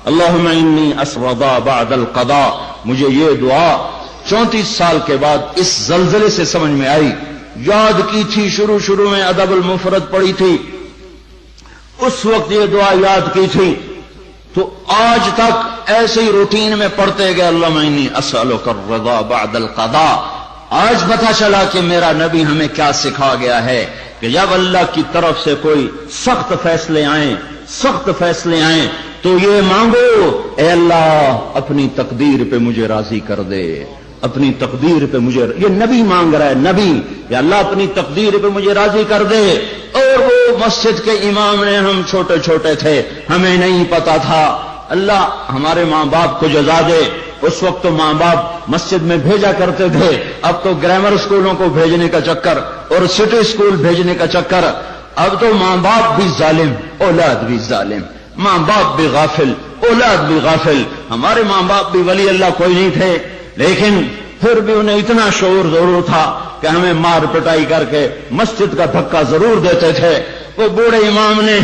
اللہم انی اسردا بعد القضاء. مجھے یہ دعا 34 سال کے بعد اس زلزلے سے سمجھ میں آئی. یاد کی تھی شروع میں ادب المفرد پڑھی تھی، اس وقت یہ دعا یاد کی تھی، تو آج تک ایسے ہی روٹین میں پڑھتے گئے اللہم انی اسألک الرضا بعد القضاء. آج پتہ چلا کہ میرا نبی ہمیں کیا سکھا گیا ہے کہ جب اللہ کی طرف سے کوئی سخت فیصلے آئیں تو یہ مانگو، اے اللہ اپنی تقدیر پہ مجھے راضی کر دے، اپنی تقدیر پہ مجھے، یہ نبی مانگ رہا ہے، نبی، یا اللہ اپنی تقدیر پہ مجھے راضی کر دے. اور وہ مسجد کے امام نے، ہم چھوٹے تھے، ہمیں نہیں پتا تھا. اللہ ہمارے ماں باپ کو جزا دے. اس وقت تو ماں باپ مسجد میں بھیجا کرتے تھے، اب تو گرامر اسکولوں کو بھیجنے کا چکر اور سٹی اسکول بھیجنے کا چکر. اب تو ماں باپ بھی ظالم، اولاد بھی ظالم، ماں باپ بھی غافل، اولاد بھی غافل. ہمارے ماں باپ بھی ولی اللہ کوئی نہیں تھے، لیکن پھر بھی انہیں اتنا شعور ضرور تھا کہ ہمیں مار پٹائی کر کے مسجد کا دھکا ضرور دیتے تھے. وہ بوڑھے امام نے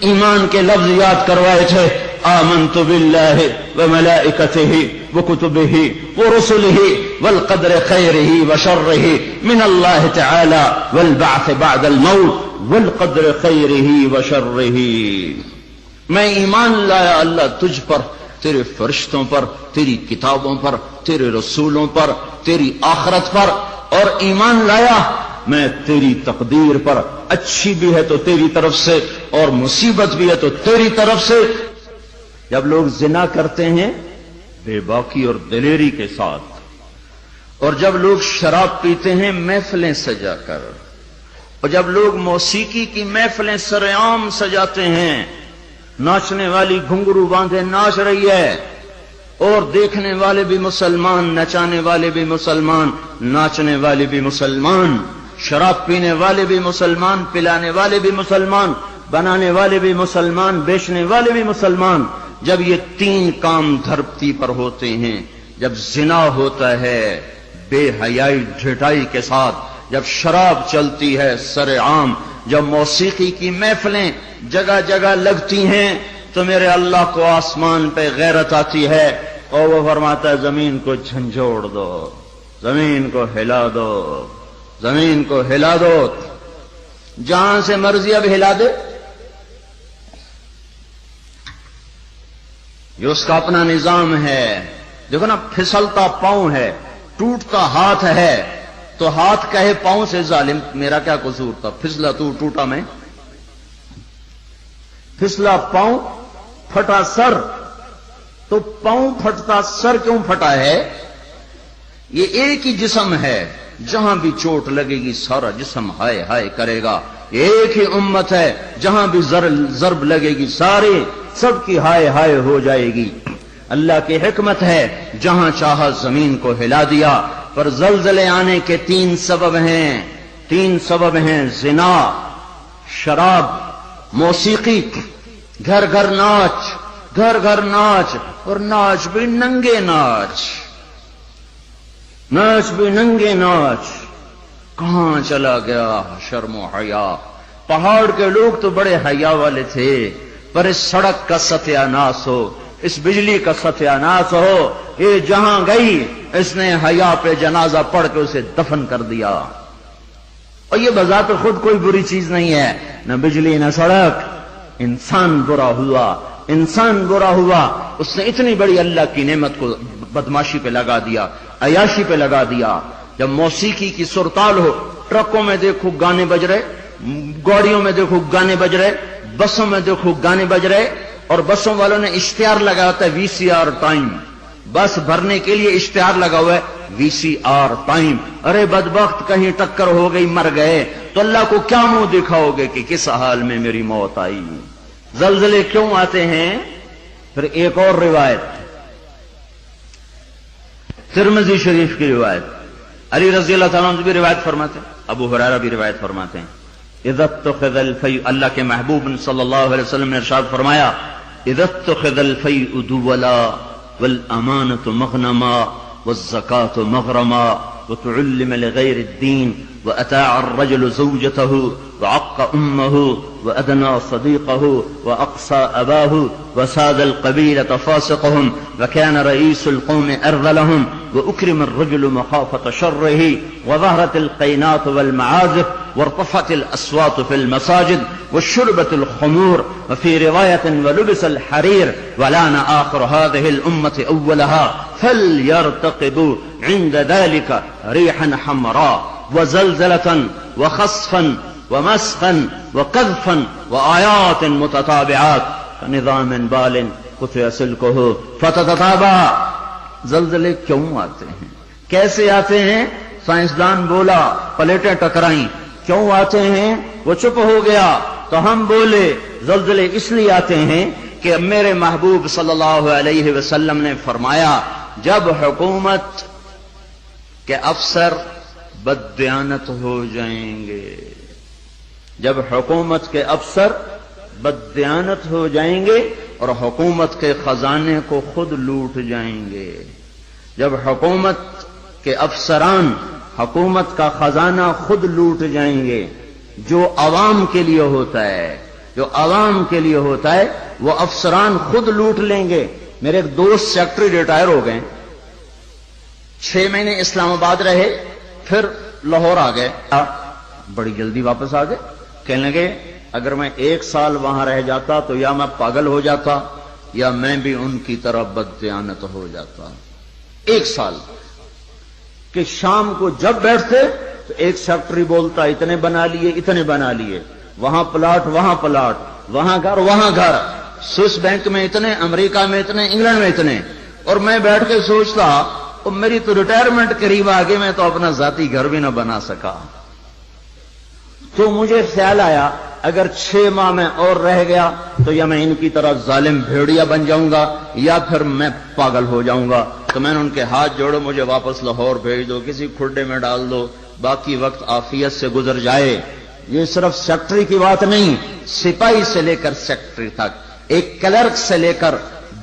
ایمان کے لفظ یاد کروائے تھے، آمنت باللہ وملائکتہ وکتبہ ورسلہ والقدر خیرہ وشرہ من اللہ تعالی والبعث بعد الموت والقدر خیرہ وشرہ. میں ایمان لایا اللہ تجھ پر، تیرے فرشتوں پر، تیری کتابوں پر، تیرے رسولوں پر، تیری آخرت پر، اور ایمان لایا میں تیری تقدیر پر، اچھی بھی ہے تو تیری طرف سے اور مصیبت بھی ہے تو تیری طرف سے. جب لوگ زنا کرتے ہیں بے باکی اور دلیری کے ساتھ، اور جب لوگ شراب پیتے ہیں محفلیں سجا کر، اور جب لوگ موسیقی کی محفلیں سرعام سجاتے ہیں، ناچنے والی گھنگرو باندھے ناچ رہی ہے، اور دیکھنے والے بھی مسلمان، نچانے والے بھی مسلمان، ناچنے والے بھی مسلمان، شراب پینے والے بھی مسلمان، پلانے والے بھی مسلمان، بنانے والے بھی مسلمان، بیچنے والے بھی مسلمان. جب یہ تین کام دھرتی پر ہوتے ہیں، جب زنا ہوتا ہے بے حیائی ڈھٹائی کے ساتھ، جب شراب چلتی ہے سرعام، جب موسیقی کی محفلیں جگہ جگہ لگتی ہیں، تو میرے اللہ کو آسمان پہ غیرت آتی ہے اور وہ فرماتا ہے زمین کو جھنجھوڑ دو، زمین کو ہلا دو، زمین کو ہلا دو. جہاں سے مرضی اب ہلا دے، یہ اس کا اپنا نظام ہے. دیکھو نا، پھسلتا پاؤں ہے، ٹوٹتا ہاتھ ہے، تو ہاتھ کہے پاؤں سے ظالم میرا کیا قصور تھا، پھسلا تو ٹوٹا میں. پھسلا پاؤں پھٹا سر، تو پاؤں پھٹتا سر کیوں پھٹا ہے؟ یہ ایک ہی جسم ہے، جہاں بھی چوٹ لگے گی سارا جسم ہائے ہائے کرے گا. ایک ہی امت ہے، جہاں بھی ضرب لگے گی سارے سب کی ہائے ہائے ہو جائے گی. اللہ کی حکمت ہے، جہاں چاہا زمین کو ہلا دیا. پر زلزلے آنے کے تین سبب ہیں، زنا، شراب، موسیقی. گھر گھر ناچ، اور ناچ بھی ننگے ناچ. کہاں چلا گیا شرم و حیا؟ پہاڑ کے لوگ تو بڑے حیا والے تھے، پر اس سڑک کا ستیہ ناس ہو، اس بجلی کا ستیہ ناس ہو. یہ جہاں گئی اس نے حیا پہ جنازہ پڑھ کے اسے دفن کر دیا. اور یہ بذات خود کوئی بری چیز نہیں ہے، نہ بجلی نہ سڑک. انسان برا ہوا، اس نے اتنی بڑی اللہ کی نعمت کو بدماشی پہ لگا دیا، عیاشی پہ لگا دیا. جب موسیقی کی سرتال ہو، ٹرکوں میں دیکھو گانے بج رہے، گاڑیوں میں دیکھو گانے بج رہے، بسوں میں دیکھو گانے بج رہے، اور بسوں والوں نے اشتہار لگا ہوتا ہے VCR ٹائم. بس بھرنے کے لیے اشتہار لگا ہوا ہے VCR ٹائم. ارے بدبخت، کہیں ٹکر ہو گئی مر گئے تو اللہ کو کیا منہ دکھاؤ گے کہ کس حال میں میری موت آئی؟ زلزلے کیوں آتے ہیں؟ پھر ایک اور روایت، ترمذی شریف کی روایت، علی رضی اللہ تعالیٰ عنہ بھی روایت فرماتے ہیں، ابو ہریرہ بھی روایت فرماتے ہیں. اذا اتخذ الفیء، اللہ کے محبوب صلی اللہ علیہ وسلم نے ارشاد فرمایا، اذا اتخذ الفیء دولا والامانة مغنما والزکاة مغرما وتعلم لغير الدين وأتاع الرجل زوجته وعق أمه وأدنى صديقه وأقصى أباه وساد القبيلة فاسقهم وكان رئيس القوم أرذلهم وأكرم الرجل مخافة شره وظهرت القينات والمعازف وارتفعت الأصوات في المساجد وشربت الخمور وفي رواية ولبس الحرير ولان آخر هذه الأمة أولها فليرتقبوا عند ذلك ريحا حمراء وزلزلة وخسفا ومسخا وقذفا وآيات متتابعات كنظام بال قطع سلكه فتتتابع. زلزلے کیوں آتے ہیں، کیسے آتے ہیں؟ سائنسدان بولا پلیٹیں ٹکرائیں. کیوں آتے ہیں؟ وہ چپ ہو گیا تو ہم بولے زلزلے اس لیے آتے ہیں کہ میرے محبوب صلی اللہ علیہ وسلم نے فرمایا جب حکومت کے افسر بددیانت ہو جائیں گے، جب حکومت کے افسر بددیانت ہو جائیں گے اور حکومت کے خزانے کو خود لوٹ جائیں گے، جب حکومت کے افسران حکومت کا خزانہ خود لوٹ جائیں گے، جو عوام کے لیے ہوتا ہے، جو عوام کے لیے ہوتا ہے وہ افسران خود لوٹ لیں گے. میرے ایک دوست سیکٹری ریٹائر ہو گئے، 6 مہینے اسلام آباد رہے، پھر لاہور آ گئے، بڑی جلدی واپس آ گئے. کہنے لگے اگر میں 1 سال وہاں رہ جاتا تو یا میں پاگل ہو جاتا یا میں بھی ان کی طرح بددیانت ہو جاتا. 1 سال کہ شام کو جب بیٹھتے تو ایک سیکٹری بولتا اتنے بنا لیے اتنے بنا لیے، وہاں پلاٹ وہاں پلاٹ، وہاں گھر وہاں گھر، سوئس بینک میں اتنے، امریکہ میں اتنے، انگلینڈ میں اتنے. اور میں بیٹھ کے سوچتا میری تو ریٹائرمنٹ قریب آ گئی، میں تو اپنا ذاتی گھر بھی نہ بنا سکا. تو مجھے خیال آیا اگر 6 ماہ میں اور رہ گیا تو یا میں ان کی طرح ظالم بھیڑیا بن جاؤں گا یا پھر میں پاگل ہو جاؤں گا. تو میں نے ان کے ہاتھ جوڑے مجھے واپس لاہور بھیج دو، کسی کھڈے میں ڈال دو، باقی وقت عافیت سے گزر جائے. یہ صرف سیکٹری کی بات نہیں، سپاہی سے لے کر سیکٹری تک، ایک کلرک سے لے کر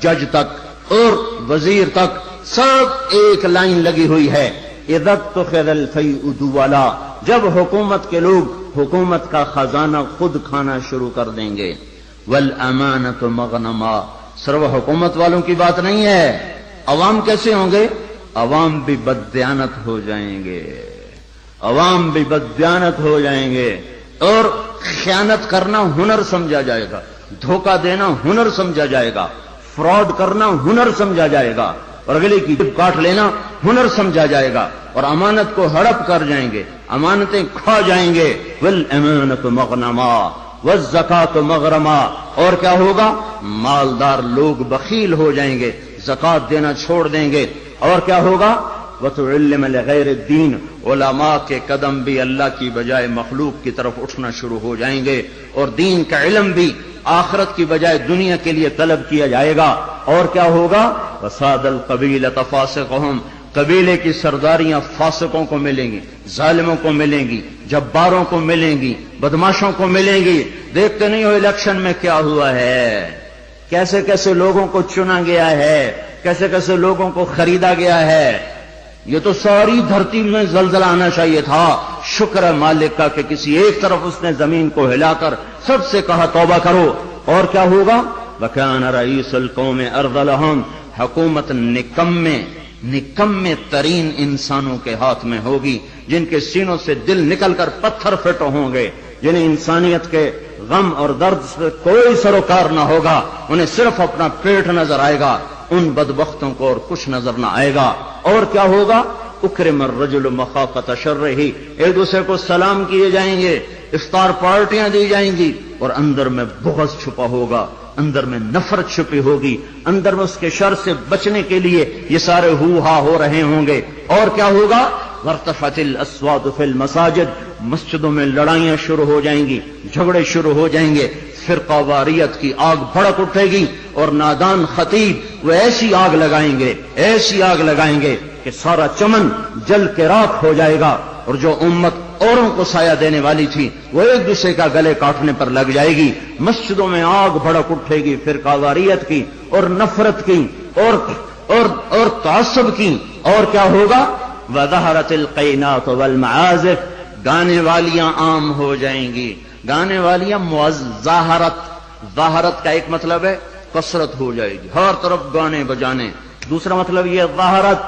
جج تک اور وزیر تک سب ایک لائن لگی ہوئی ہے. اذا اتخذ الفیء دولا، جب حکومت کے لوگ حکومت کا خزانہ خود کھانا شروع کر دیں گے. والامانۃ مغنما، صرف حکومت والوں کی بات نہیں ہے، عوام کیسے ہوں گے؟ عوام بھی بددیانت ہو جائیں گے، عوام بھی بددیانت ہو جائیں گے اور خیانت کرنا ہنر سمجھا جائے گا، دھوکہ دینا ہنر سمجھا جائے گا، فراڈ کرنا ہنر سمجھا جائے گا اور اگلے کی جیب کاٹ لینا ہنر سمجھا جائے گا اور امانت کو ہڑپ کر جائیں گے، امانتیں کھا جائیں گے. والامانۃ مغنما والزکاۃ مغرما، اور کیا ہوگا؟ مالدار لوگ بخیل ہو جائیں گے، زکات دینا چھوڑ دیں گے. اور کیا ہوگا؟ وتعلم لغیر الدین، علماء کے قدم بھی اللہ کی بجائے مخلوق کی طرف اٹھنا شروع ہو جائیں گے اور دین کا علم بھی آخرت کی بجائے دنیا کے لیے طلب کیا جائے گا. اور کیا ہوگا؟ وساد القبیلۃ فاسقہم، قبیلے کی سرداریاں فاسقوں کو ملیں گی، ظالموں کو ملیں گی، جباروں کو ملیں گی، بدماشوں کو ملیں گی. دیکھتے نہیں ہو الیکشن میں کیا ہوا ہے، کیسے کیسے لوگوں کو چنا گیا ہے، کیسے کیسے لوگوں کو خریدا گیا ہے. یہ تو ساری دھرتی میں زلزلہ آنا چاہیے تھا. شکر ہے مالک کا کہ کسی ایک طرف اس نے زمین کو ہلا کر سب سے کہا توبہ کرو. اور کیا ہوگا؟ وَكَانَ رَئِيسُ الْقَوْمِ أَرْذَلَهُمْ، حکومت نکمے ترین انسانوں کے ہاتھ میں ہوگی، جن کے سینوں سے دل نکل کر پتھر فٹ ہوں گے، جنہیں انسانیت کے غم اور درد سے کوئی سروکار نہ ہوگا، انہیں صرف اپنا پیٹ نظر آئے گا. ان بدبختوں کو اور کچھ نظر نہ آئے گا. اور کیا ہوگا؟ اکرم الرجل مخافۃ شرہ، ایک دوسرے کو سلام کیے جائیں گے، افطار پارٹیاں دی جائیں گی اور اندر میں بغض چھپا ہوگا، اندر میں نفرت چھپی ہوگی، اندر میں اس کے شر سے بچنے کے لیے یہ سارے ہو ہا ہو رہے ہوں گے. اور کیا ہوگا؟ وارتفعت الاصوات فی المساجد، مسجدوں میں لڑائیاں شروع ہو جائیں گی، جھگڑے شروع ہو جائیں گے، فرقہ واریت کی آگ بھڑک اٹھے گی اور نادان خطیب وہ ایسی آگ لگائیں گے، ایسی آگ لگائیں گے کہ سارا چمن جل کے راکھ ہو جائے گا اور جو امت اوروں کو سایہ دینے والی تھی وہ ایک دوسرے کا گلے کاٹنے پر لگ جائے گی. مسجدوں میں آگ بھڑک اٹھے گی فرقہ واریت کی اور نفرت کی اور تعصب کی. اور کیا ہوگا؟ وظہرت القینات والمعازف، گانے والیاں عام ہو جائیں گی، گانے والیاں ظاہرت کا ایک مطلب ہے کثرت ہو جائے گی، ہر طرف گانے بجانے، دوسرا مطلب یہ ظاہرت،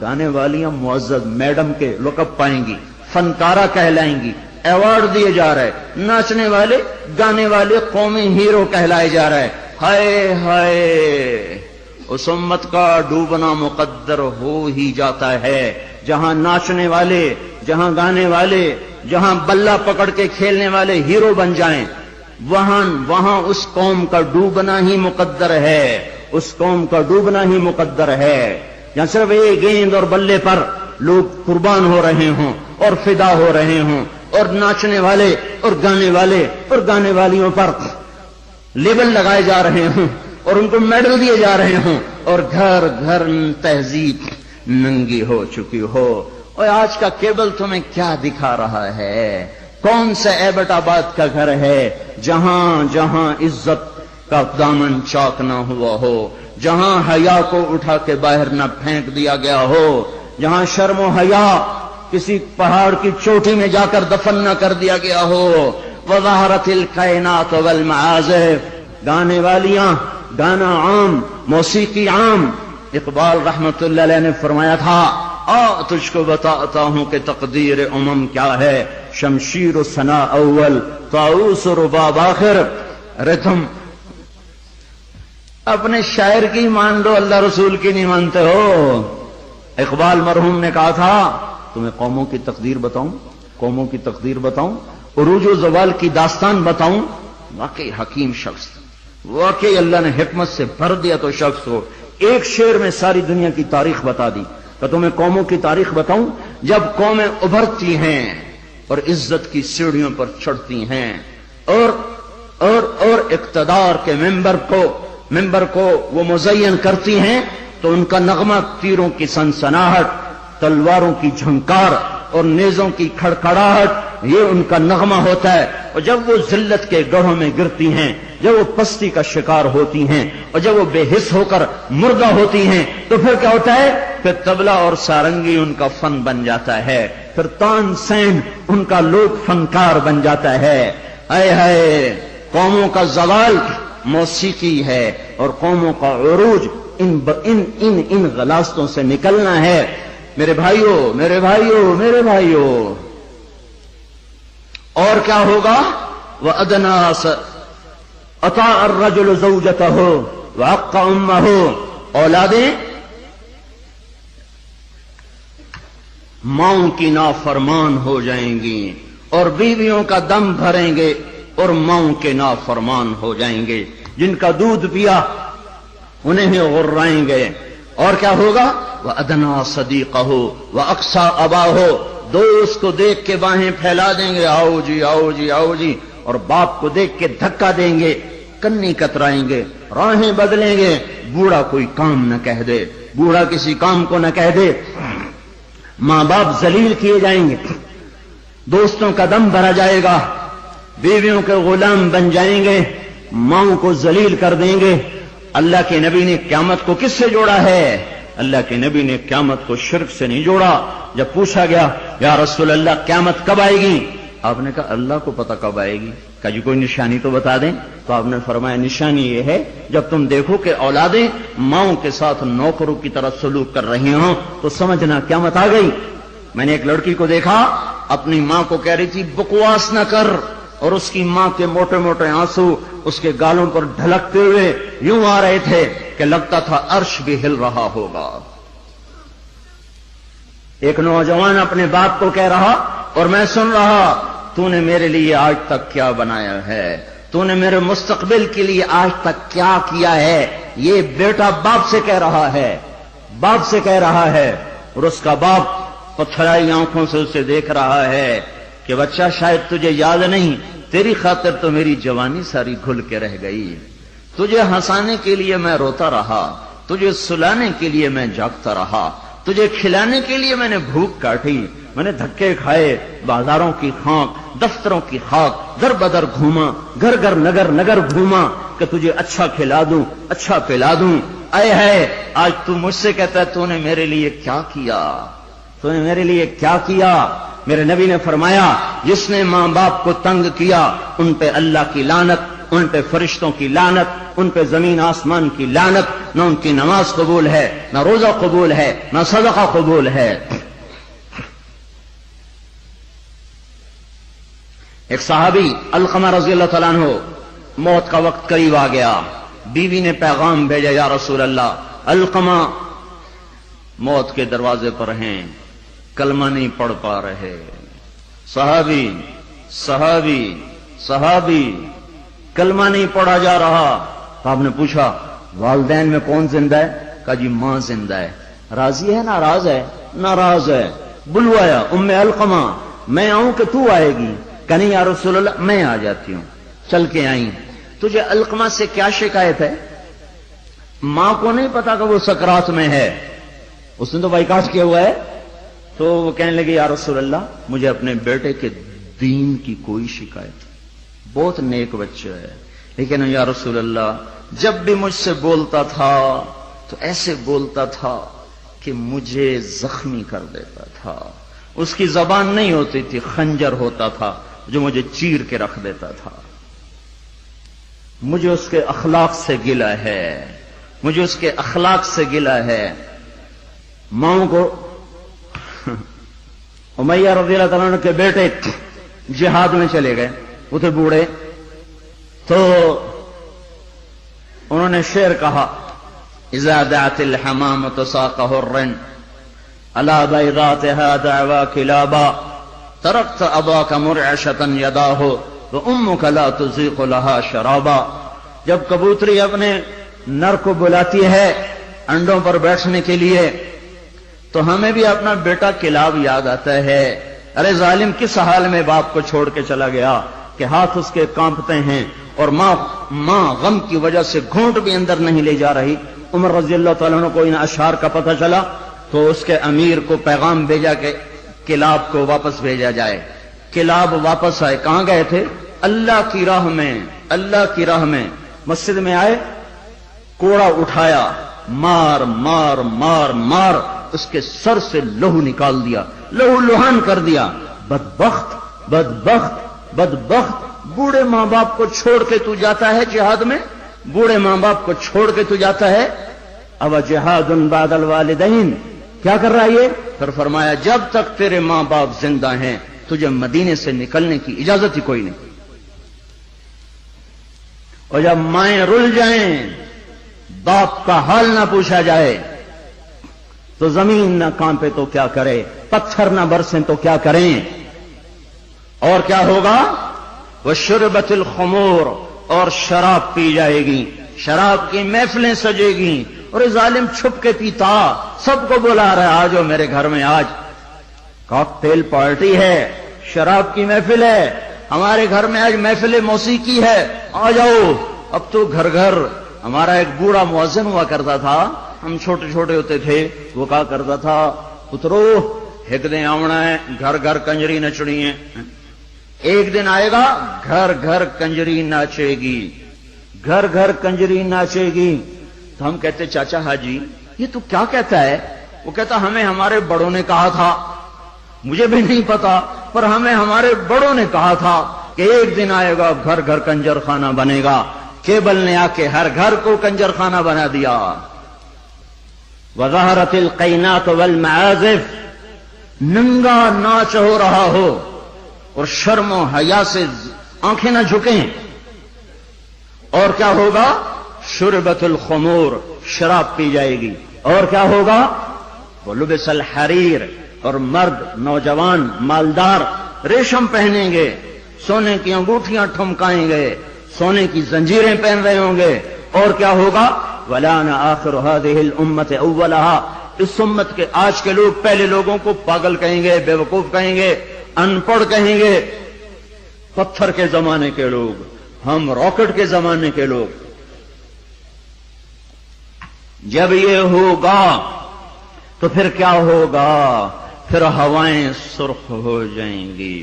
گانے والیاں معزز میڈم کے لقب پائیں گی، فنکارہ کہلائیں گی، ایوارڈ دیے جا رہے، ناچنے والے گانے والے قومی ہیرو کہلائے جا رہے۔ ہائے ہائے، اس امت کا ڈوبنا مقدر ہو ہی جاتا ہے، جہاں ناچنے والے، جہاں گانے والے، جہاں بلہ پکڑ کے کھیلنے والے ہیرو بن جائیں، وہاں اس قوم کا ڈوبنا ہی مقدر ہے، اس قوم کا ڈوبنا ہی مقدر ہے۔ یا صرف ایک گیند اور بلے پر لوگ قربان ہو رہے ہوں اور فدا ہو رہے ہوں، اور ناچنے والے اور گانے والے اور گانے والیوں پر لیبل لگائے جا رہے ہوں اور ان کو میڈل دیے جا رہے ہوں، اور گھر گھر تہذیب ننگی ہو چکی ہو۔ اور آج کا کیبل تمہیں کیا دکھا رہا ہے؟ کون سا ایبٹ آباد کا گھر ہے جہاں جہاں عزت کا دامن چاک نہ ہوا ہو، جہاں حیا کو اٹھا کے باہر نہ پھینک دیا گیا ہو، جہاں شرم و حیا کسی پہاڑ کی چوٹی میں جا کر دفن نہ کر دیا گیا ہو۔ وظہرت الکائنات والمعازف، گانے والیاں، گانا عام، موسیقی عام۔ اقبال رحمت اللہ علیہ نے فرمایا تھا، تجھ کو بتاتا ہوں کہ تقدیر امم کیا ہے، شمشیر و ثنا اول، طاؤس و رباب آخر۔ ارے تم اپنے شاعر کی مان لو، اللہ رسول کی نہیں مانتے ہو۔ اقبال مرحوم نے کہا تھا، تمہیں قوموں کی تقدیر بتاؤں، قوموں کی تقدیر بتاؤں، عروج و زوال کی داستان بتاؤں۔ واقعی حکیم شخص، واقعی اللہ نے حکمت سے بھر دیا تو شخص ہو، ایک شعر میں ساری دنیا کی تاریخ بتا دی۔ کہ تمہیں قوموں کی تاریخ بتاؤں، جب قومیں ابھرتی ہیں اور عزت کی سیڑھیوں پر چڑھتی ہیں اور اقتدار کے ممبر کو وہ مزین کرتی ہیں، تو ان کا نغمہ تیروں کی سنسناہٹ، تلواروں کی جھنکار اور نیزوں کی کھڑکھڑاہٹ، یہ ان کا نغمہ ہوتا ہے۔ اور جب وہ ذلت کے گڑھوں میں گرتی ہیں، جب وہ پستی کا شکار ہوتی ہیں، اور جب وہ بے حس ہو کر مردہ ہوتی ہیں، تو پھر کیا ہوتا ہے؟ پھر طبلہ اور سارنگی ان کا فن بن جاتا ہے، پھر تان سین ان کا لوک فنکار بن جاتا ہے۔ اے ہے قوموں کا زوال موسیقی ہے، اور قوموں کا عروج ان غلاستوں سے نکلنا ہے۔ میرے بھائیوں، میرے بھائیوں، میرے بھائیوں، اور کیا ہوگا؟ وَأَدْنَا أَطَاعَ الرَّجُلُ زَوْجَتَهُ وَعَقَّ أُمَّهُ، اولادیں ماؤں کی نافرمان ہو جائیں گی، اور بیویوں کا دم بھریں گے اور ماؤں کے نافرمان ہو جائیں گے۔ جن کا دودھ پیا انہیں غرائیں گے۔ اور کیا ہوگا؟ وَأَدْنَا صَدِيقَهُ وَأَقْصَى أَبَاهُ، دوست کو دیکھ کے باہیں پھیلا دیں گے، آؤ جی آؤ جی آؤ جی، اور باپ کو دیکھ کے دھکا دیں گے، کنی کترائیں گے، راہیں بدلیں گے۔ بوڑھا کوئی کام نہ کہہ دے، بوڑھا کسی کام کو نہ کہہ دے، ماں باپ ذلیل کیے جائیں گے، دوستوں کا دم بھرا جائے گا، بیویوں کے غلام بن جائیں گے، ماؤں کو ذلیل کر دیں گے۔ اللہ کے نبی نے قیامت کو کس سے جوڑا ہے؟ اللہ کے نبی نے قیامت کو شرک سے نہیں جوڑا۔ جب پوچھا گیا یا رسول اللہ قیامت کب آئے گی، آپ نے کہا اللہ کو پتہ کب آئے گی، کہ جی کوئی نشانی تو بتا دیں۔ تو آپ نے فرمایا نشانی یہ ہے جب تم دیکھو کہ اولادیں ماؤں کے ساتھ نوکروں کی طرح سلوک کر رہی ہوں تو سمجھنا قیامت آ گئی۔ میں نے ایک لڑکی کو دیکھا، اپنی ماں کو کہہ رہی تھی بکواس نہ کر، اور اس کی ماں کے موٹے موٹے آنسو اس کے گالوں پر ڈھلکتے ہوئے یوں آ رہے تھے کہ لگتا تھا عرش بھی ہل رہا ہوگا۔ ایک نوجوان اپنے باپ کو کہہ رہا، اور میں سن رہا، تو نے میرے لیے آج تک کیا بنایا ہے، تو نے میرے مستقبل کے لیے آج تک کیا کیا ہے۔ یہ بیٹا باپ سے کہہ رہا ہے، باپ سے کہہ رہا ہے، اور اس کا باپ پتھرائی آنکھوں سے اسے دیکھ رہا ہے کہ بچہ شاید تجھے یاد نہیں، تیری خاطر تو میری جوانی ساری گھل کے رہ گئی، تجھے ہنسانے کے لیے میں روتا رہا، تجھے سلانے کے لیے میں جاگتا رہا، تجھے کھلانے کے لیے میں نے بھوک کاٹی، میں نے دھکے کھائے، بازاروں کی خاک، دفتروں کی خاک، در بدر گھوما، گھر گھر نگر نگر گھوما کہ تجھے اچھا کھلا دوں، اچھا پلا دوں۔ اے ہے آج تو مجھ سے کہتا ہے تو نے میرے لیے کیا کیا، تو نے میرے لیے کیا کیا؟ میرے نبی نے فرمایا جس نے ماں باپ کو تنگ کیا ان پہ اللہ کی لعنت، ان پہ فرشتوں کی لعنت، ان پہ زمین آسمان کی لعنت، نہ ان کی نماز قبول ہے، نہ روزہ قبول ہے، نہ صدقہ قبول ہے۔ ایک صحابی علقمہ رضی اللہ تعالیٰ عنہ، موت کا وقت قریب آ گیا، بیوی نے پیغام بھیجا یا رسول اللہ علقمہ موت کے دروازے پر ہیں، کلمہ نہیں پڑھ پا رہے۔ صحابی کلمہ نہیں پڑھا جا رہا۔ تو آپ نے پوچھا والدین میں کون زندہ ہے؟ کہا جی ماں زندہ ہے۔ راضی ہے ناراض ہے؟ ناراض ہے۔ بلوایا ام علقمہ، میں آؤں کہ تو آئے گی؟ کہ نہیں یا رسول اللہ میں آ جاتی ہوں۔ چل کے آئیں۔ تجھے علقمہ سے کیا شکایت ہے؟ ماں کو نہیں پتا کہ وہ سکرات میں ہے، اس نے تو بائیکاٹ کیا ہوا ہے۔ تو وہ کہنے لگے یا رسول اللہ مجھے اپنے بیٹے کے دین کی کوئی شکایت، بہت نیک بچہ ہے، لیکن یا رسول اللہ جب بھی مجھ سے بولتا تھا تو ایسے بولتا تھا کہ مجھے زخمی کر دیتا تھا، اس کی زبان نہیں ہوتی تھی، خنجر ہوتا تھا جو مجھے چیر کے رکھ دیتا تھا۔ مجھے اس کے اخلاق سے گلہ ہے، مجھے اس کے اخلاق سے گلہ ہے۔ ماؤں کو امیہ رضی اللہ تعالیٰ عنہ کے بیٹے جہاد میں چلے گئے، وہ تھے بوڑھے، تو انہوں نے شعر کہا اذا دعت الحمامة ساقه الرن على بيضاتها دعوا كلابا تركت اباك مرعشة يداه وامك لا تزيق لها شرابا۔ جب کبوتری اپنے نر کو بلاتی ہے انڈوں پر بیٹھنے کے لیے تو ہمیں بھی اپنا بیٹا کلاب یاد آتا ہے۔ ارے ظالم کس حال میں باپ کو چھوڑ کے چلا گیا کہ ہاتھ اس کے کانپتے ہیں اور ماں غم کی وجہ سے گھونٹ بھی اندر نہیں لے جا رہی۔ عمر رضی اللہ تعالیٰ عنہ کو ان اشعار کا پتہ چلا تو اس کے امیر کو پیغام بھیجا کہ کلاب کو واپس بھیجا جائے۔ کلاب واپس آئے، کہاں گئے تھے؟ اللہ کی راہ میں، اللہ کی راہ میں۔ مسجد میں آئے، کوڑا اٹھایا، مار مار مار مار اس کے سر سے لہو نکال دیا، لہو لہان کر دیا۔ بدبخت بدبخت بدبخت، بوڑھے ماں باپ کو چھوڑ کے تو جاتا ہے جہاد میں، بوڑھے ماں باپ کو چھوڑ کے تو جاتا ہے۔ اب جہاد بعد الوالدین، کیا کر رہا ہے یہ؟ پھر فرمایا جب تک تیرے ماں باپ زندہ ہیں تجھے مدینے سے نکلنے کی اجازت ہی کوئی نہیں، اور جب مائیں رل جائیں، باپ کا حال نہ پوچھا جائے تو زمین نہ کانپے تو کیا کرے، پتھر نہ برسیں تو کیا کریں، اور کیا ہوگا؟ وشربت الخمور، اور شراب پی جائے گی، شراب کی محفلیں سجے گی، اور ظالم چھپ کے پیتا، سب کو بلا رہا ہے آجو میرے گھر میں، آج کاکٹیل پارٹی ہے، شراب کی محفل ہے، ہمارے گھر میں آج محفل موسیقی ہے، آ جاؤ۔ اب تو گھر گھر، ہمارا ایک بوڑھا مؤذن ہوا کرتا تھا، ہم چھوٹے چھوٹے ہوتے تھے، وہ کہا کرتا تھا پترو ایک دن آونا ہے، گھر گھر کنجری نچڑی ہے، ایک دن آئے گا گھر گھر کنجری ناچے گی، گھر گھر کنجری ناچے گی۔ تو ہم کہتے چاچا حاجی یہ تو کیا کہتا ہے؟ وہ کہتا ہمیں ہمارے بڑوں نے کہا تھا، مجھے بھی نہیں پتا پر ہمیں ہمارے بڑوں نے کہا تھا کہ ایک دن آئے گا گھر گھر کنجر خانہ بنے گا۔ کیبل نے آ کے ہر گھر کو کنجر خانہ بنا دیا۔ وظہرت القینات والمعازف، ننگا ناچ ہو رہا ہو اور شرم و حیا سے آنکھیں نہ جھکیں، اور کیا ہوگا؟ شربت الخمور، شراب پی جائے گی، اور کیا ہوگا؟ ولبس الحریر، اور مرد نوجوان مالدار ریشم پہنیں گے، سونے کی انگوٹھیاں ٹھمکائیں گے، سونے کی زنجیریں پہن رہے ہوں گے، اور کیا ہوگا؟ وَلَانَ آخِرُ هَذِهِ الْأُمَّةِ أَوَّلَهَا، اس امت کے آج کے لوگ پہلے لوگوں کو پاگل کہیں گے، بے وقوف کہیں گے، ان پڑھ کہیں گے، پتھر کے زمانے کے لوگ، ہم راکٹ کے زمانے کے لوگ۔ جب یہ ہوگا تو پھر کیا ہوگا؟ پھر ہوائیں سرخ ہو جائیں گی،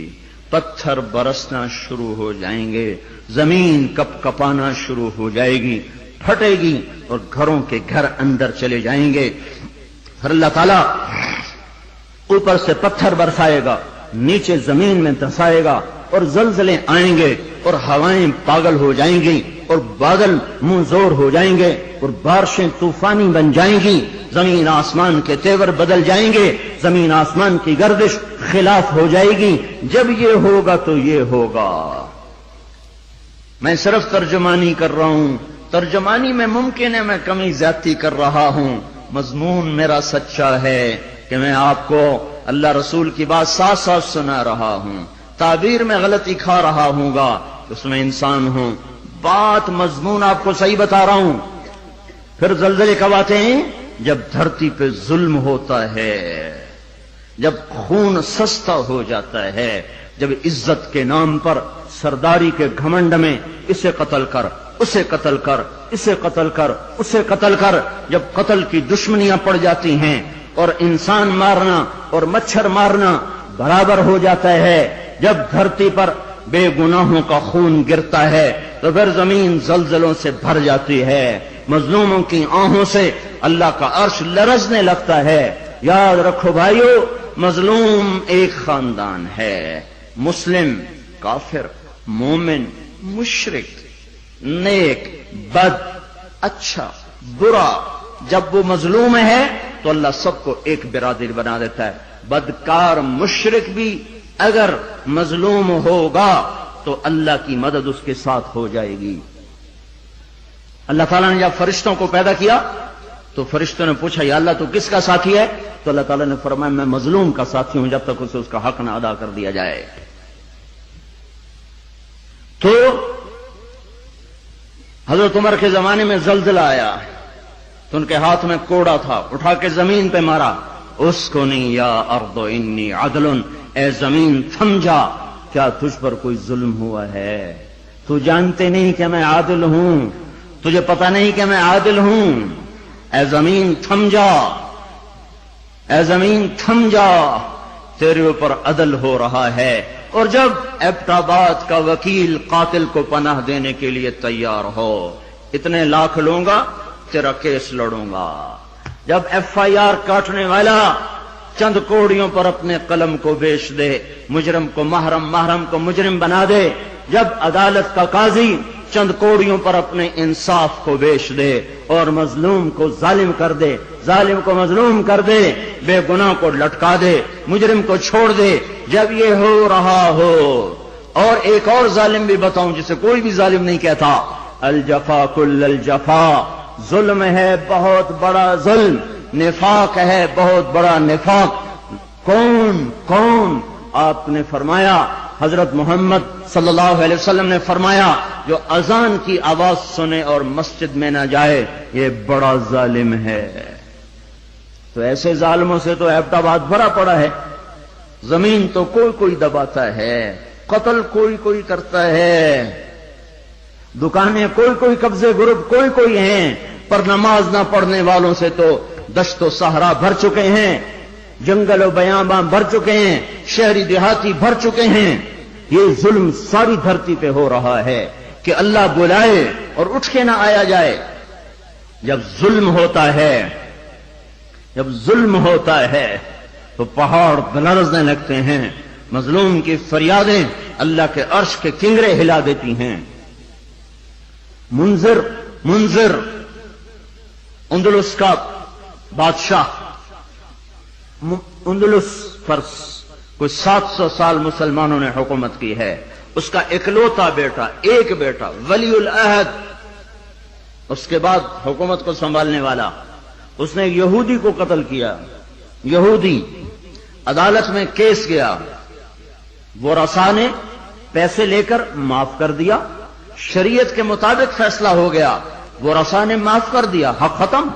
پتھر برسنا شروع ہو جائیں گے، زمین کپ کپانا شروع ہو جائے گی، پھٹے گی، اور گھروں کے گھر اندر چلے جائیں گے۔ پھر اللہ تعالیٰ اوپر سے پتھر برسائے گا، نیچے زمین میں دھسائے گا، اور زلزلے آئیں گے اور ہوائیں پاگل ہو جائیں گی اور بادل منہ زور ہو جائیں گے اور بارشیں طوفانی بن جائیں گی، زمین آسمان کے تیور بدل جائیں گے، زمین آسمان کی گردش خلاف ہو جائے گی۔ جب یہ ہوگا تو یہ ہوگا۔ میں صرف ترجمانی کر رہا ہوں، ترجمانی میں ممکن ہے میں کمی زیادتی کر رہا ہوں، مضمون میرا سچا ہے کہ میں آپ کو اللہ رسول کی بات ساتھ ساتھ سنا رہا ہوں۔ تعبیر میں غلطی کھا رہا ہوں گا، اس میں انسان ہوں، بات مضمون آپ کو صحیح بتا رہا ہوں۔ پھر زلزلے کب آتے ہیں؟ جب دھرتی پہ ظلم ہوتا ہے، جب خون سستا ہو جاتا ہے، جب عزت کے نام پر سرداری کے گھمنڈ میں اسے قتل کر، اسے قتل کر، اسے قتل کر، اسے قتل کر، جب قتل کی دشمنیاں پڑ جاتی ہیں اور انسان مارنا اور مچھر مارنا برابر ہو جاتا ہے، جب دھرتی پر بے گناہوں کا خون گرتا ہے تو پھر زمین زلزلوں سے بھر جاتی ہے، مظلوموں کی آہوں سے اللہ کا عرش لرزنے لگتا ہے۔ یاد رکھو بھائیو، مظلوم ایک خاندان ہے، مسلم، کافر، مومن، مشرک، نیک، بد، اچھا، برا، جب وہ مظلوم ہے تو اللہ سب کو ایک برادری بنا دیتا ہے۔ بدکار مشرک بھی اگر مظلوم ہوگا تو اللہ کی مدد اس کے ساتھ ہو جائے گی۔ اللہ تعالیٰ نے جب فرشتوں کو پیدا کیا تو فرشتوں نے پوچھا یا اللہ تو کس کا ساتھی ہے؟ تو اللہ تعالیٰ نے فرمایا میں مظلوم کا ساتھی ہوں جب تک اسے اس کا حق نہ ادا کر دیا جائے۔ تو حضرت عمر کے زمانے میں زلزلہ آیا تو ان کے ہاتھ میں کوڑا تھا، اٹھا کے زمین پہ مارا، اسکنی یا ارض انی عدل، اے زمین تھم جا، کیا تجھ پر کوئی ظلم ہوا ہے؟ تو جانتے نہیں کہ میں عادل ہوں، تجھے پتہ نہیں کہ میں عادل ہوں، اے زمین تھم جا، اے زمین تھم جا، تیرے اوپر عدل ہو رہا ہے۔ اور جب ایبٹ آباد کا وکیل قاتل کو پناہ دینے کے لیے تیار ہو، اتنے لاکھ لوں گا، تیرا کیس لڑوں گا۔ جب ایف آئی آر کاٹنے والا چند کوڑیوں پر اپنے قلم کو بیچ دے، مجرم کو محرم، محرم کو مجرم بنا دے، جب عدالت کا قاضی چند کوڑیوں پر اپنے انصاف کو بیچ دے اور مظلوم کو ظالم کر دے، ظالم کو مظلوم کر دے، بے گناہ کو لٹکا دے، مجرم کو چھوڑ دے، جب یہ ہو رہا ہو، اور ایک اور ظالم بھی بتاؤں جسے کوئی بھی ظالم نہیں کہتا، الجفا کل الجفا، ظلم ہے بہت بڑا ظلم، نفاق ہے بہت بڑا نفاق۔ کون کون؟ آپ نے فرمایا، حضرت محمد صلی اللہ علیہ وسلم نے فرمایا، جو اذان کی آواز سنے اور مسجد میں نہ جائے یہ بڑا ظالم ہے۔ تو ایسے ظالموں سے تو ایبٹ آباد بھرا پڑا ہے، زمین تو کوئی کوئی دباتا ہے، قتل کوئی کوئی کرتا ہے، دکانیں کوئی کوئی، قبضے گروپ کوئی کوئی ہیں، پر نماز نہ پڑھنے والوں سے تو دشت و صحرا بھر چکے ہیں، جنگل و بیاباں بھر چکے ہیں، شہری دیہاتی بھر چکے ہیں۔ یہ ظلم ساری دھرتی پہ ہو رہا ہے کہ اللہ بلائے اور اٹھ کے نہ آیا جائے۔ جب ظلم ہوتا ہے، جب ظلم ہوتا ہے تو پہاڑ لرزنے لگتے ہیں، مظلوم کی فریادیں اللہ کے عرش کے کنگرے ہلا دیتی ہیں۔ منذر اندلس کا بادشاہ، اندلس پر کوئی 700 سال مسلمانوں نے حکومت کی ہے، اس کا اکلوتا بیٹا، ایک بیٹا ولی العہد، اس کے بعد حکومت کو سنبھالنے والا، اس نے یہودی کو قتل کیا، یہودی، عدالت میں کیس گیا، وہ رسا نے پیسے لے کر معاف کر دیا، شریعت کے مطابق فیصلہ ہو گیا، وہ رسا نے معاف کر دیا، حق ختم۔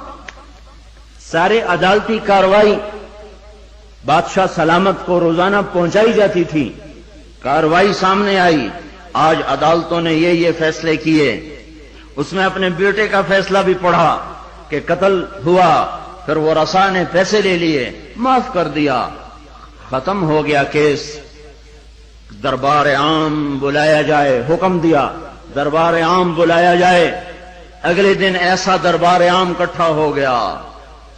سارے عدالتی کاروائی بادشاہ سلامت کو روزانہ پہنچائی جاتی تھی، کاروائی سامنے آئی، آج عدالتوں نے یہ فیصلے کیے، اس میں اپنے بیٹے کا فیصلہ بھی پڑھا کہ قتل ہوا، پھر وہ رسا نے پیسے لے لیے، معاف کر دیا، ختم ہو گیا کیس۔ دربار عام بلایا جائے، حکم دیا دربار عام بلایا جائے، اگلے دن ایسا دربار عام اکٹھا ہو گیا،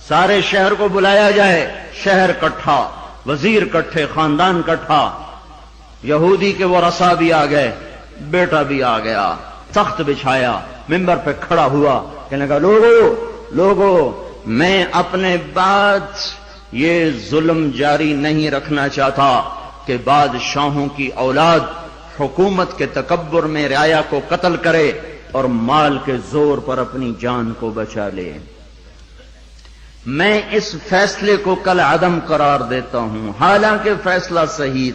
سارے شہر کو بلایا جائے، شہر اکٹھا، وزیر کٹھے، خاندان کٹھا، یہودی کے وہ رسا بھی آ گئے، بیٹا بھی آ گیا، تخت بچھایا، ممبر پہ کھڑا ہوا، کہنے لگا لوگوں میں اپنے بعد یہ ظلم جاری نہیں رکھنا چاہتا کہ بادشاہوں کی اولاد حکومت کے تکبر میں رعایا کو قتل کرے اور مال کے زور پر اپنی جان کو بچا لے۔ میں اس فیصلے کو کل عدم قرار دیتا ہوں، حالانکہ فیصلہ صحیح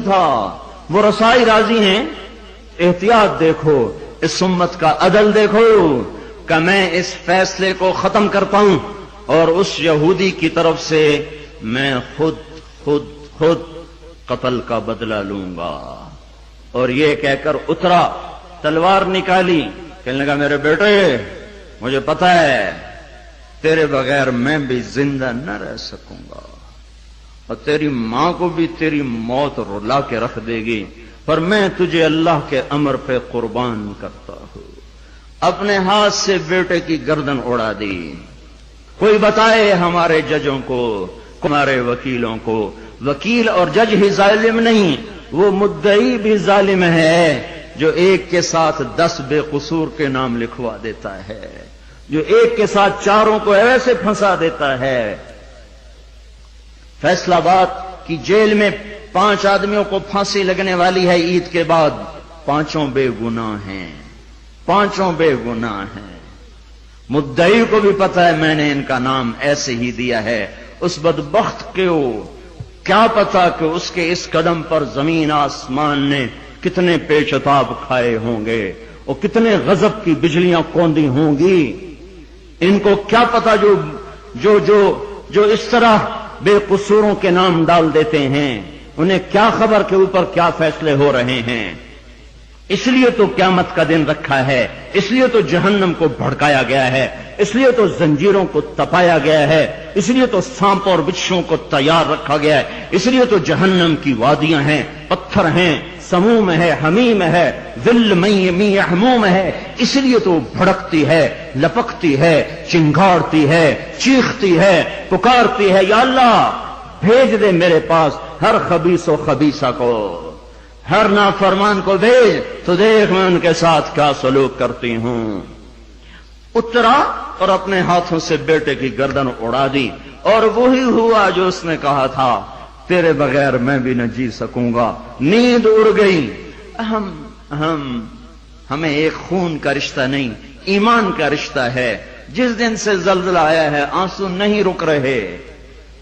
تھا، وہ رسائی راضی ہیں۔ احتیاط دیکھو، اس امت کا عدل دیکھو کہ میں اس فیصلے کو ختم کرتا ہوں اور اس یہودی کی طرف سے میں خود قتل کا بدلہ لوں گا۔ اور یہ کہہ کر اترا، تلوار نکالی، کہنے لگا میرے بیٹے مجھے پتا ہے تیرے بغیر میں بھی زندہ نہ رہ سکوں گا اور تیری ماں کو بھی تیری موت رلا کے رکھ دے گی، پر میں تجھے اللہ کے امر پہ قربان کرتا ہوں۔ اپنے ہاتھ سے بیٹے کی گردن اڑا دی۔ کوئی بتائے ہمارے ججوں کو، ہمارے وکیلوں کو، وکیل اور جج ہی ظالم نہیں، وہ مدعی بھی ظالم ہے جو ایک کے ساتھ 10 بے قصور کے نام لکھوا دیتا ہے، جو ایک کے ساتھ 4 کو ایسے پھنسا دیتا ہے۔ فیصل آباد کی جیل میں 5 آدمیوں کو پھانسی لگنے والی ہے عید کے بعد، 5 بے گناہ ہیں، 5 بے گناہ ہیں۔ مدعی کو بھی پتا ہے میں نے ان کا نام ایسے ہی دیا ہے، اس بدبخت کو کیا پتا کہ اس کے اس قدم پر زمین آسمان نے کتنے پیچتاب کھائے ہوں گے اور کتنے غضب کی بجلیاں کوندی ہوں گی۔ ان کو کیا پتا جو اس طرح بے قصوروں کے نام ڈال دیتے ہیں، انہیں کیا خبر کہ اوپر کیا فیصلے ہو رہے ہیں۔ اس لیے تو قیامت کا دن رکھا ہے، اس لیے تو جہنم کو بھڑکایا گیا ہے، اس لیے تو زنجیروں کو تپایا گیا ہے، اس لیے تو سانپ اور بچھوؤں کو تیار رکھا گیا ہے، اس لیے تو جہنم کی وادیاں ہیں، پتھر ہیں، سموم ہے، حمیم ہے، ذل می حموم ہے، اس لیے تو بھڑکتی ہے، لپکتی ہے، چنگاڑتی ہے، چیختی ہے، پکارتی ہے، یا اللہ بھیج دے میرے پاس ہر خبیث و خبیثہ کو، ہر نافرمان کو بھیج تو دیکھ میں ان کے ساتھ کیا سلوک کرتی ہوں۔ اترا اور اپنے ہاتھوں سے بیٹے کی گردن اڑا دی، اور وہی ہوا جو اس نے کہا تھا، تیرے بغیر میں بھی نہ جی سکوں گا۔ نیند اڑ گئی۔ ہمیں ایک خون کا رشتہ نہیں، ایمان کا رشتہ ہے۔ جس دن سے زلزلہ آیا ہے آنسو نہیں رک رہے،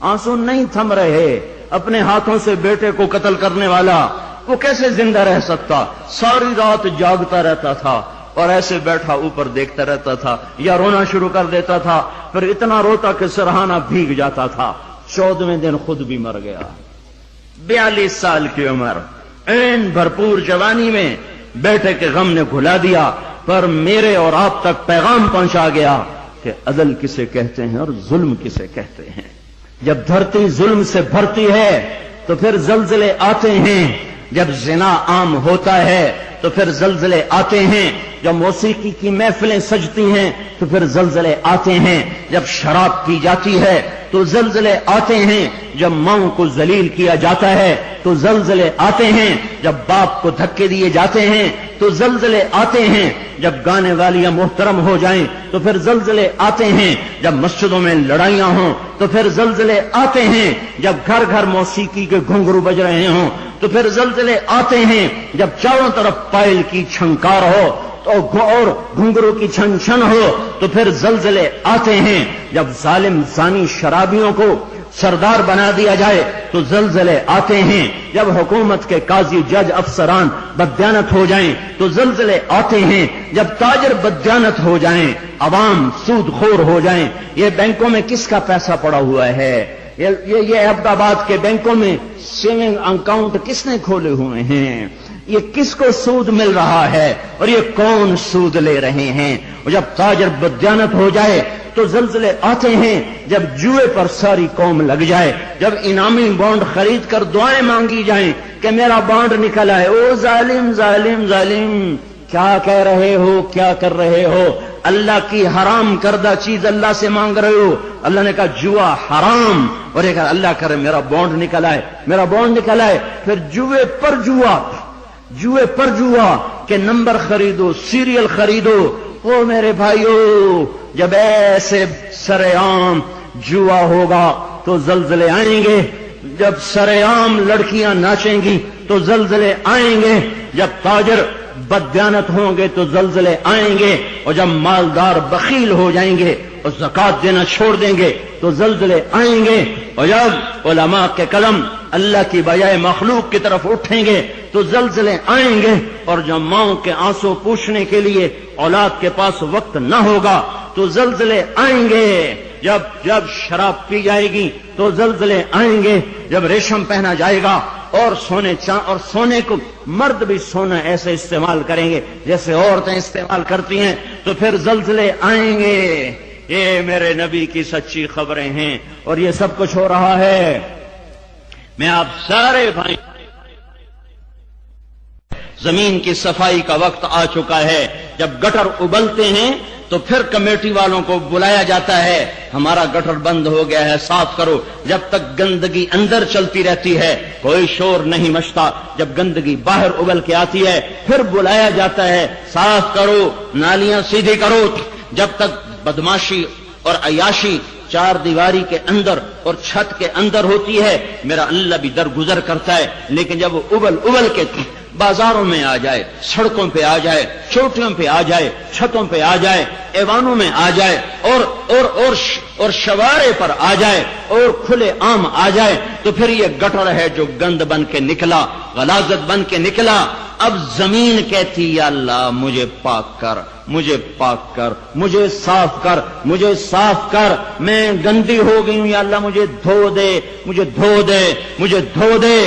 آنسو نہیں تھم رہے۔ اپنے ہاتھوں سے بیٹے کو قتل کرنے والا وہ کیسے زندہ رہ سکتا؟ ساری رات جاگتا رہتا تھا اور ایسے بیٹھا اوپر دیکھتا رہتا تھا، یا رونا شروع کر دیتا تھا، پھر اتنا روتا کہ سرہانہ بھیگ جاتا تھا۔ 14ویں دن خود بھی مر گیا۔ 42 سال کی عمر، این بھرپور جوانی میں بیٹے کے غم نے گھلا دیا، پر میرے اور آپ تک پیغام پہنچا گیا کہ عدل کسے کہتے ہیں اور ظلم کسے کہتے ہیں۔ جب دھرتی ظلم سے بھرتی ہے تو پھر زلزلے آتے ہیں، جب زنا عام ہوتا ہے تو پھر زلزلے آتے ہیں، جب موسیقی کی محفلیں سجتی ہیں تو پھر زلزلے آتے ہیں، جب شراب پی جاتی ہے تو زلزلے آتے ہیں، جب ماؤں کو ذلیل کیا جاتا ہے تو زلزلے آتے ہیں، جب باپ کو دھکے دیے جاتے ہیں تو زلزلے آتے ہیں، جب گانے والیاں محترم ہو جائیں تو پھر زلزلے آتے ہیں، جب مسجدوں میں لڑائیاں ہوں تو پھر زلزلے آتے ہیں، جب گھر گھر موسیقی کے گھنگرو بج رہے ہوں تو پھر زلزلے آتے ہیں، جب چاروں طرف پائل کی چھنکار ہو اور گھنگرو کی چھن چھن ہو تو پھر زلزلے آتے ہیں، جب ظالم زانی شرابیوں کو سردار بنا دیا جائے تو زلزلے آتے ہیں، جب حکومت کے قاضی جج افسران بددیانت ہو جائیں تو زلزلے آتے ہیں، جب تاجر بددیانت ہو جائیں، عوام سود خور ہو جائیں۔ یہ بینکوں میں کس کا پیسہ پڑا ہوا ہے؟ یہ عبد آباد کے بینکوں میں سیونگ اکاؤنٹ کس نے کھولے ہوئے ہیں؟ یہ کس کو سود مل رہا ہے اور یہ کون سود لے رہے ہیں؟ اور جب تاجر بددیانت ہو جائے تو زلزلے آتے ہیں، جب جوئے پر ساری قوم لگ جائے، جب انعامی بانڈ خرید کر دعائیں مانگی جائیں کہ میرا بانڈ نکل آئے، او ظالم ظالم ظالم، کیا کہہ رہے ہو، کیا کر رہے ہو؟ اللہ کی حرام کردہ چیز اللہ سے مانگ رہے ہو۔ اللہ نے کہا جوا حرام، اور یہ کہا اللہ کرے میرا بانڈ نکل آئے، میرا بانڈ نکل آئے۔ پھر جوے پر جوا، جوے پر جوا کہ نمبر خریدو، سیریل خریدو۔ او میرے بھائیو، جب ایسے سرے عام جوا ہوگا تو زلزلے آئیں گے، جب سرے عام لڑکیاں ناچیں گی تو زلزلے آئیں گے، جب تاجر بددیانت ہوں گے تو زلزلے آئیں گے، اور جب مالدار بخیل ہو جائیں گے اور زکات دینا چھوڑ دیں گے تو زلزلے آئیں گے، اور جب علماء کے قلم اللہ کی بجائے مخلوق کی طرف اٹھیں گے تو زلزلے آئیں گے، اور جب ماؤں کے آنسو پوچھنے کے لیے اولاد کے پاس وقت نہ ہوگا تو زلزلے آئیں گے، جب شراب پی جائے گی تو زلزلے آئیں گے، جب ریشم پہنا جائے گا اور سونے کو مرد بھی سونا ایسے استعمال کریں گے جیسے عورتیں استعمال کرتی ہیں تو پھر زلزلے آئیں گے۔ یہ میرے نبی کی سچی خبریں ہیں، اور یہ سب کچھ ہو رہا ہے۔ میں آپ سارے بھائی، زمین کی صفائی کا وقت آ چکا ہے۔ جب گٹر ابلتے ہیں تو پھر کمیٹی والوں کو بلایا جاتا ہے، ہمارا گٹر بند ہو گیا ہے، صاف کرو۔ جب تک گندگی اندر چلتی رہتی ہے کوئی شور نہیں مچتا، جب گندگی باہر ابل کے آتی ہے پھر بلایا جاتا ہے، صاف کرو، نالیاں سیدھی کرو۔ جب تک بدماشی اور عیاشی چار دیواری کے اندر اور چھت کے اندر ہوتی ہے میرا اللہ بھی درگزر کرتا ہے، لیکن جب وہ ابل کے بازاروں میں آ جائے، سڑکوں پہ آ جائے، چوٹیوں پہ آ جائے، چھتوں پہ آ جائے، ایوانوں میں آ جائے، اور شوارے پر آ جائے، اور کھلے عام آ جائے، تو پھر یہ گٹر ہے جو گند بن کے نکلا، غلاظت بن کے نکلا۔ اب زمین کہتی یا اللہ مجھے پاک کر، مجھے پاک کر، مجھے صاف کر، مجھے صاف کر، میں گندی ہو گئی ہوں، یا اللہ مجھے دھو دے، مجھے دھو دے، مجھے دھو دے۔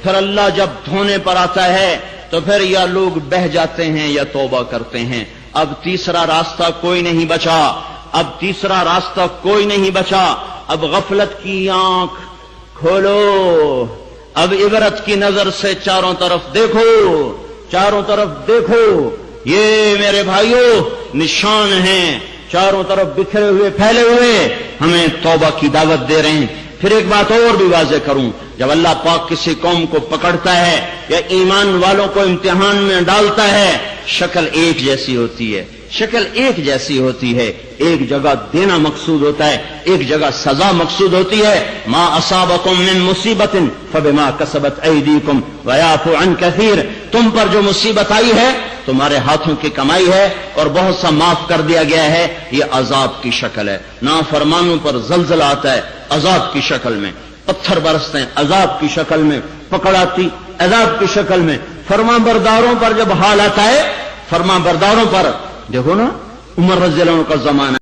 پھر اللہ جب دھونے پر آتا ہے تو پھر یا لوگ بہہ جاتے ہیں یا توبہ کرتے ہیں۔ اب تیسرا راستہ کوئی نہیں بچا، اب تیسرا راستہ کوئی نہیں بچا۔ اب غفلت کی آنکھ کھولو، اب عبرت کی نظر سے چاروں طرف دیکھو، چاروں طرف دیکھو۔ یہ میرے بھائیوں نشان ہیں، چاروں طرف بکھرے ہوئے پھیلے ہوئے، ہمیں توبہ کی دعوت دے رہے ہیں۔ پھر ایک بات اور بھی واضح کروں، جب اللہ پاک کسی قوم کو پکڑتا ہے یا ایمان والوں کو امتحان میں ڈالتا ہے، شکل ایک جیسی ہوتی ہے، شکل ایک جیسی ہوتی ہے، ایک جگہ دینا مقصود ہوتا ہے، ایک جگہ سزا مقصود ہوتی ہے۔ ما اصابکم من مصیبت فبما کسبت ایدیکم ویعفو عن کثیر، تم پر جو مصیبت آئی ہے تمہارے ہاتھوں کی کمائی ہے اور بہت سا معاف کر دیا گیا ہے، یہ عذاب کی شکل ہے۔ نافرمانوں پر زلزلہ آتا ہے عذاب کی شکل میں، پتھر برستے ہیں عذاب کی شکل میں، پکڑاتی عذاب کی شکل میں۔ فرما برداروں پر جب حال آتا ہے، فرما برداروں پر دیکھو نا، عمر رضی اللہ عنہ کا زمانہ